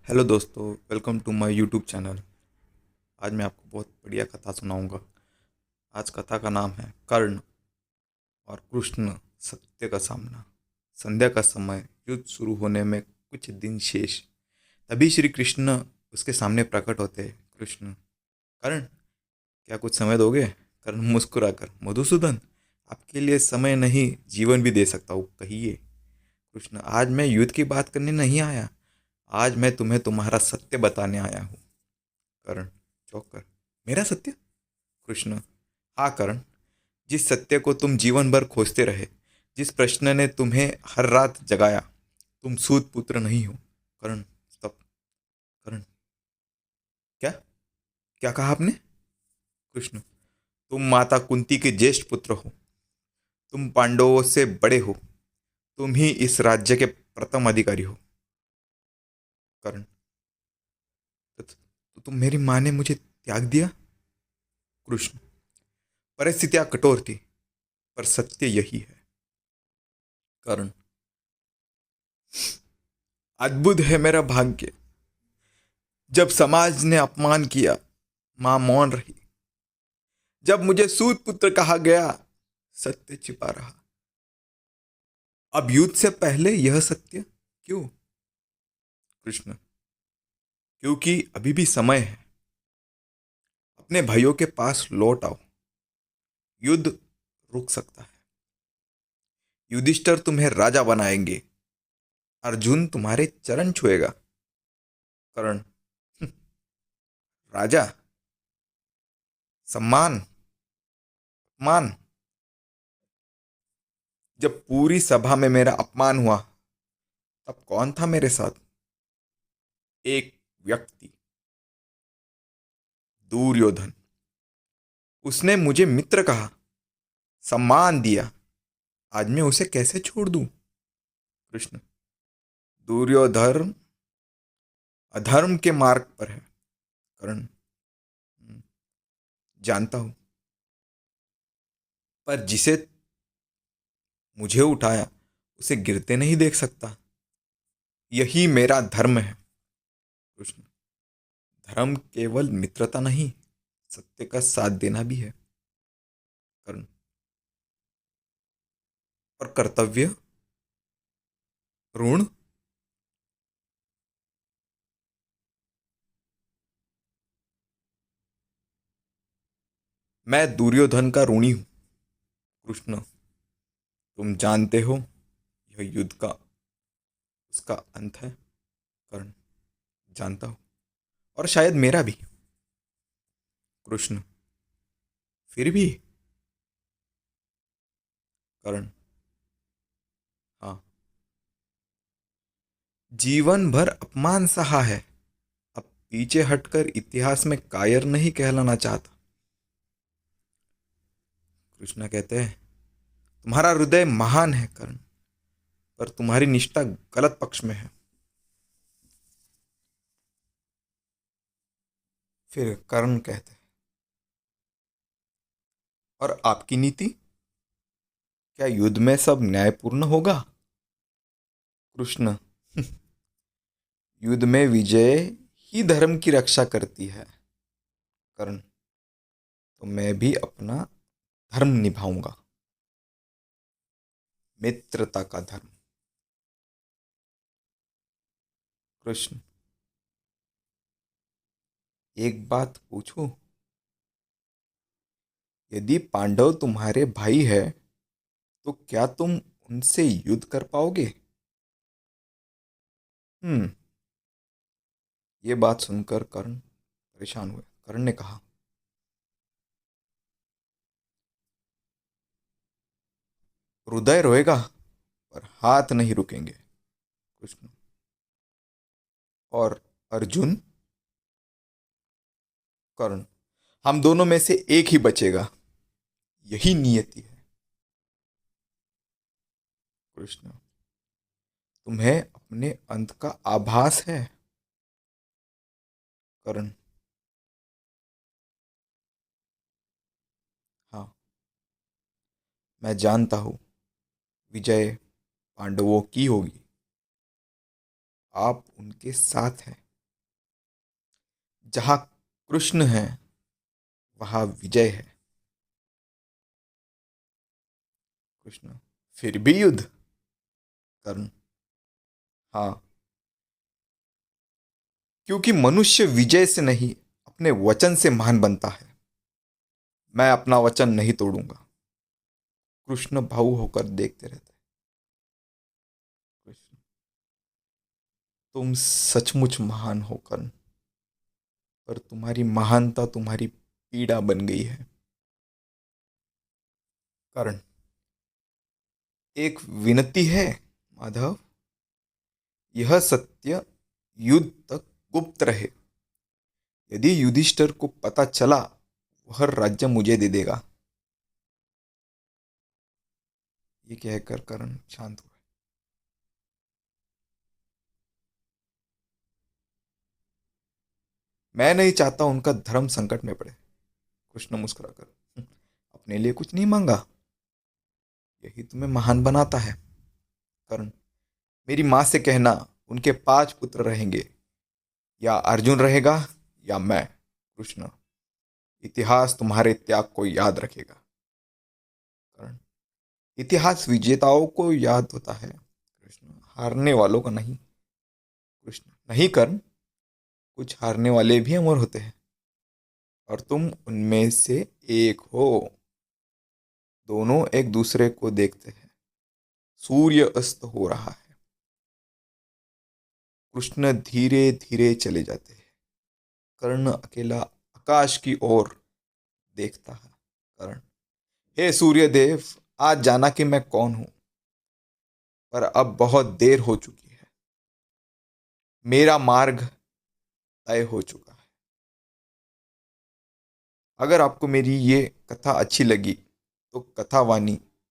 Hello दोस्तों, welcome to my YouTube channel. आज मैं आपको बहुत बढ़िया कथा सुनाऊंगा। आज कथा का नाम है कर्ण और कृष्ण, सत्य का सामना। संध्या का समय, युद्ध शुरू होने में कुछ दिन शेष। तभी श्री कृष्ण उसके सामने प्रकट होते हैं। कृष्ण: कर्ण, क्या कुछ समय दोगे? कर्ण मुस्कुराकर: मधुसूदन, आपके लिए समय नहीं, जीवन भी दे सकता हूँ, कहिए। कृष्ण: आज मैं युद्ध की बात करने नहीं आया, आज मैं तुम्हें तुम्हारा सत्य बताने आया हूँ। कर्ण चौंक कर: मेरा सत्य? कृष्ण: हाँ कर्ण, जिस सत्य को तुम जीवन भर खोजते रहे, जिस प्रश्न ने तुम्हें हर रात जगाया। तुम सूत पुत्र नहीं हो। कर्ण: तब कर्ण: क्या? क्या कहा आपने? कृष्ण: तुम माता कुंती के ज्येष्ठ पुत्र हो, तुम पांडवों से बड़े हो, तुम ही इस राज्य के प्रथम अधिकारी हो। कर्ण: तो तुम, मेरी माँ ने मुझे त्याग दिया? कृष्ण: परिस्थितियां कठोर थी, पर सत्य यही है। कर्ण: अद्भुत है मेरा भाग्य, जब समाज ने अपमान किया, मां मौन रही। जब मुझे सूत पुत्र कहा गया, सत्य छिपा रहा। अब युद्ध से पहले यह सत्य क्यों? कृष्ण: क्योंकि अभी भी समय है। अपने भाइयों के पास लौट आओ, युद्ध रुक सकता है। युधिष्ठिर तुम्हें राजा बनाएंगे, अर्जुन तुम्हारे चरण छुएगा। कर्ण: राजा? सम्मान? अपमान? जब पूरी सभा में मेरा अपमान हुआ, तब कौन था मेरे साथ? एक व्यक्ति, दुर्योधन। उसने मुझे मित्र कहा, सम्मान दिया। आज मैं उसे कैसे छोड़ दूं? कृष्ण: दुर्योधन अधर्म के मार्ग पर है। कर्ण: जानता हूं, पर जिसे मुझे उठाया, उसे गिरते नहीं देख सकता। यही मेरा धर्म है। कृष्ण: धर्म केवल मित्रता नहीं, सत्य का साथ देना भी है। कर्ण: और कर्तव्य, ऋण? मैं दुर्योधन का ऋणी हूं। कृष्ण: तुम जानते हो, यह युद्ध का उसका अंत है। कर्ण: जानता हूं, और शायद मेरा भी। कृष्ण: फिर भी? कर्ण: हाँ, जीवन भर अपमान सहा है, अब पीछे हटकर इतिहास में कायर नहीं कहलाना चाहता। कृष्णा कहते हैं, तुम्हारा हृदय महान है कर्ण, पर तुम्हारी निष्ठा गलत पक्ष में है। फिर कर्ण कहते हैं, और आपकी नीति? क्या युद्ध में सब न्यायपूर्ण होगा? कृष्ण: युद्ध में विजय ही धर्म की रक्षा करती है। कर्ण: तो मैं भी अपना धर्म निभाऊंगा, मित्रता का धर्म। कृष्ण: एक बात पूछूं? यदि पांडव तुम्हारे भाई है, तो क्या तुम उनसे युद्ध कर पाओगे? हम्म। ये बात सुनकर कर्ण परेशान हुए। कर्ण ने कहा, हृदय रोएगा, पर हाथ नहीं रुकेंगे। कृष्ण: और अर्जुन? कर्ण: हम दोनों में से एक ही बचेगा, यही नियति है। कृष्ण: तुम्हें अपने अंत का आभास है? कर्ण: हाँ, मैं जानता हूं, विजय पांडवों की होगी। आप उनके साथ हैं। जहां कृष्ण है वहां विजय है। कृष्ण, फिर भी युद्ध? कर्ण, हाँ, क्योंकि मनुष्य विजय से नहीं अपने वचन से महान बनता है। मैं अपना वचन नहीं तोड़ूंगा। कृष्ण भावुक होकर देखते रहते। कृष्ण, तुम सचमुच महान हो कर्ण, पर तुम्हारी महानता तुम्हारी पीड़ा बन गई है। कर्ण, एक विनती है माधव, यह सत्य युद्ध तक गुप्त रहे। यदि युधिष्ठिर को पता चला, वह राज्य मुझे दे देगा। ये कहकर कर्ण शांत हुआ। मैं नहीं चाहता उनका धर्म संकट में पड़े। कृष्ण मुस्कुराकर, अपने लिए कुछ नहीं मांगा, यही तुम्हें महान बनाता है। कर्ण, मेरी मां से कहना उनके 5 पुत्र रहेंगे, या अर्जुन रहेगा या मैं। कृष्ण, इतिहास तुम्हारे त्याग को याद रखेगा। कर्ण, इतिहास विजेताओं को याद होता है कृष्ण, हारने वालों का नहीं। कृष्ण, नहीं कर्ण, कुछ हारने वाले भी अमर होते हैं, और तुम उनमें से एक हो। दोनों एक दूसरे को देखते हैं। सूर्य अस्त हो रहा है। कृष्ण धीरे धीरे चले जाते हैं। कर्ण अकेला आकाश की ओर देखता है। कर्ण, हे सूर्यदेव, आज जाना कि मैं कौन हूं, पर अब बहुत देर हो चुकी है। मेरा मार्ग तय हो चुका है। अगर आपको मेरी ये कथा अच्छी लगी तो कथावानी